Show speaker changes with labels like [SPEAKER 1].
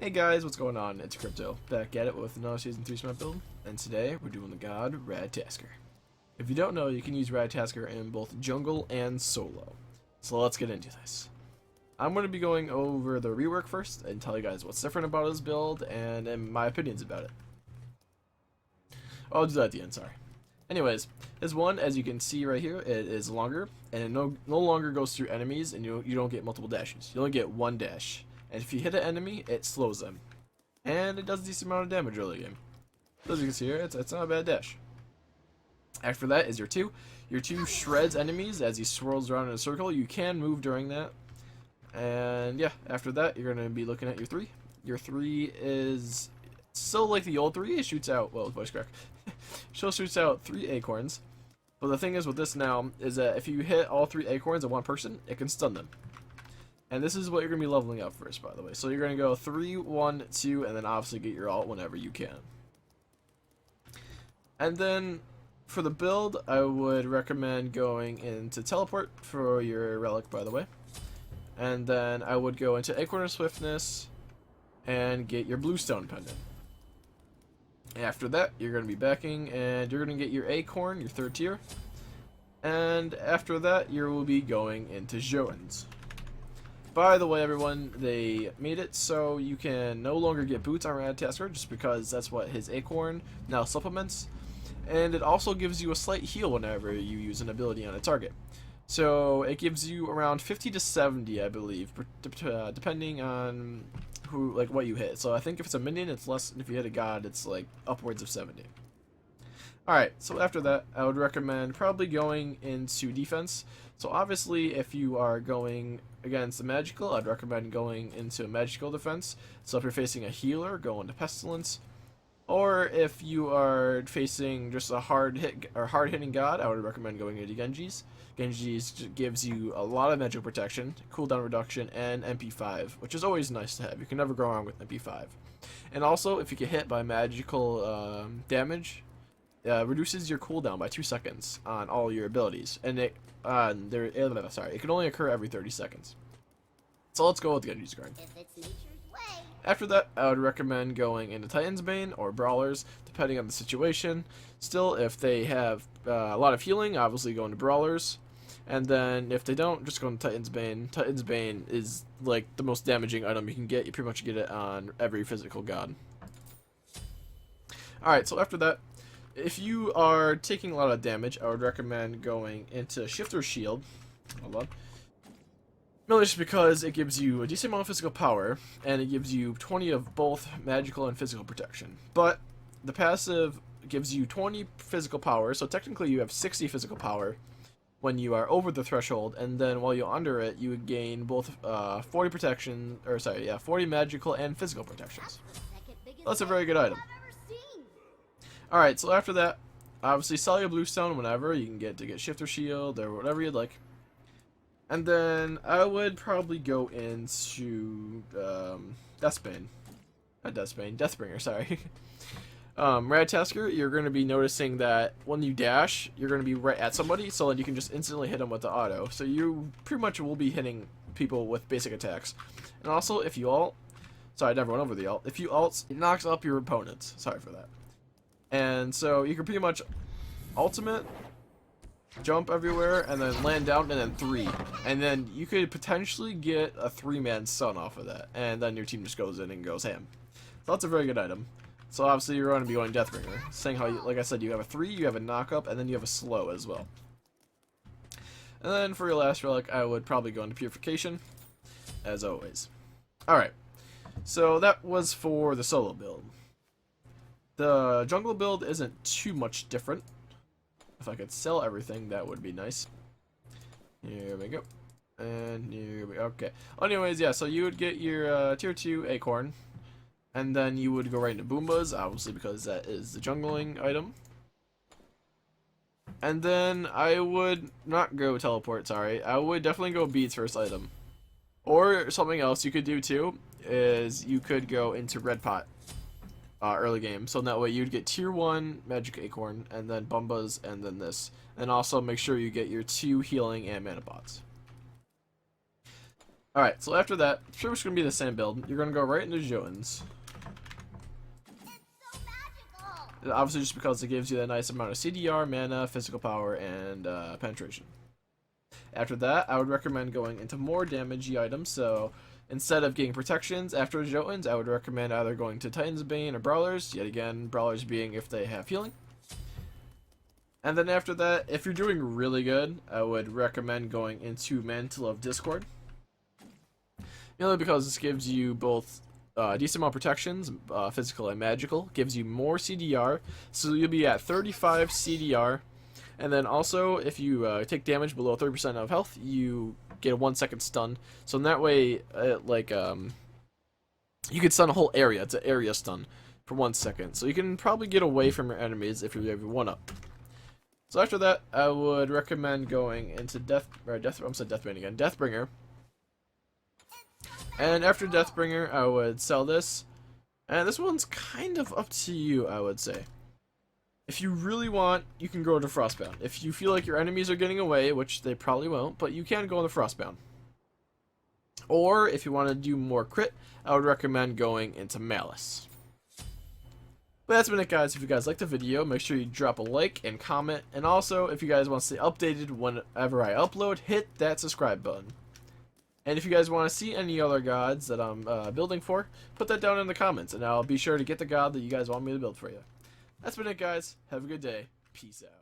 [SPEAKER 1] Hey guys, what's going on? It's Crypto, back at it with another Season 3 Smite build, and today we're doing the god RATATOSKR. If you don't know, you can use RATATOSKR in both jungle and solo. So let's get into this. I'm going to be going over the rework first and tell you guys what's different about his build and my opinions about it. I'll do that at the end, sorry. Anyways, his one, as you can see right here, it is longer, and it no longer goes through enemies, and you don't get multiple dashes. You only get one dash. And if you hit an enemy, it slows them. And it does a decent amount of damage early game. So as you can see here, it's not a bad dash. After that is your 2. Your 2 shreds enemies as he swirls around in a circle. You can move during that. And yeah, after that, you're going to be looking at your 3. Your 3 is still like the old 3. It shoots out, well, voice crack. Still shoots out 3 acorns. But the thing is with this now, is that if you hit all 3 acorns at one person, it can stun them. And this is what you're going to be leveling up first, by the way. So you're going to go 3, 1, 2, and then obviously get your ult whenever you can. And then for the build, I would recommend going into teleport for your relic, by the way. And then I would go into acorn of swiftness and get your bluestone pendant. After that, you're going to be backing and you're going to get your acorn, your 3rd tier. And after that, you will be going into Joans. By the way, everyone, they made it so you can no longer get boots on RATATOSKR just because that's what his acorn now supplements. And it also gives you a slight heal whenever you use an ability on a target. So it gives you around 50 to 70, I believe, depending on what you hit. So I think if it's a minion, it's less, and if you hit a god, it's like upwards of 70. Alright, so after that, I would recommend probably going into defense. So obviously, if you are going against a magical, I'd recommend going into a magical defense. So if you're facing a healer, go into pestilence. Or if you are facing just a hard hitting god, I would recommend going into Genji's. Genji's gives you a lot of magic protection, cooldown reduction, and MP5, which is always nice to have. You can never go wrong with MP5. And also, if you get hit by magical damage, reduces your cooldown by 2 seconds on all your abilities, and it can only occur every 30 seconds. So let's go with Genji's guard. After that, I would recommend going into Titan's Bane or Brawlers, depending on the situation. Still, if they have a lot of healing, obviously go into Brawlers. And then if they don't, just go into Titan's Bane. Titan's Bane is like the most damaging item you can get. You pretty much get it on every physical god. Alright, so after that, if you are taking a lot of damage, I would recommend going into Shifter Shield. Hold on. Mainly just because it gives you a decent amount of physical power, and it gives you 20 of both magical and physical protection. But the passive gives you 20 physical power, so technically you have 60 physical power when you are over the threshold, and then while you're under it, you would gain both 40 magical and physical protections. That's a very good item. Alright, so after that, obviously sell your bluestone whenever you can get Shifter Shield or whatever you'd like. And then I would probably go into Deathbringer, sorry. RATATOSKR, you're going to be noticing that when you dash, you're going to be right at somebody, so then you can just instantly hit them with the auto. So you pretty much will be hitting people with basic attacks. And also, if you ult, sorry, I never went over the ult. If you ult, it knocks up your opponents. Sorry for that. And so you can pretty much ultimate, jump everywhere, and then land down, and then 3. And then you could potentially get a 3-man stun off of that. And then your team just goes in and goes ham. So that's a very good item. So obviously you're going to be going Deathbringer. Saying how, like I said, you have a 3, you have a knock-up, and then you have a slow as well. And then for your last relic, I would probably go into Purification, as always. Alright, so that was for the solo build. The jungle build isn't too much different. If I could sell everything, that would be nice. Here we go. And here we go. Okay. Anyways, yeah, so you would get your tier 2 acorn. And then you would go right into Boombas, obviously because that is the jungling item. And then I would not go teleport, sorry. I would definitely go beads first item. Or something else you could do too, is you could go into red pot. Early game, so in that way you'd get tier 1 magic acorn, and then Bumbas, and then this, and also make sure you get your 2 healing and mana pots. Alright, so after that, it's pretty much going to be the same build. You're going to go right into Jotuns. Obviously just because it gives you that nice amount of CDR, mana, physical power, and penetration. After that, I would recommend going into more damagey items, so instead of getting protections after Jotuns, I would recommend either going to Titan's Bane or Brawlers, yet again, Brawlers being if they have healing. And then after that, if you're doing really good, I would recommend going into Mantle of Discord. Mainly because this gives you both decent amount of protections, physical and magical, gives you more CDR, so you'll be at 35 CDR, and then also if you take damage below 30% of health, you get a 1 second stun. So in that way, you could stun a whole area. It's an area stun for 1 second, so you can probably get away from your enemies if you have your 1-up. So after that, I would recommend going into Deathbringer. And after Deathbringer, I would sell this. And this one's kind of up to you, I would say. If you really want, you can go to Frostbound. If you feel like your enemies are getting away, which they probably won't, but you can go into Frostbound. Or, if you want to do more crit, I would recommend going into Malice. But that's been it, guys. If you guys liked the video, make sure you drop a like and comment. And also, if you guys want to stay updated whenever I upload, hit that subscribe button. And if you guys want to see any other gods that I'm building for, put that down in the comments, and I'll be sure to get the god that you guys want me to build for you. That's been it, guys. Have a good day. Peace out.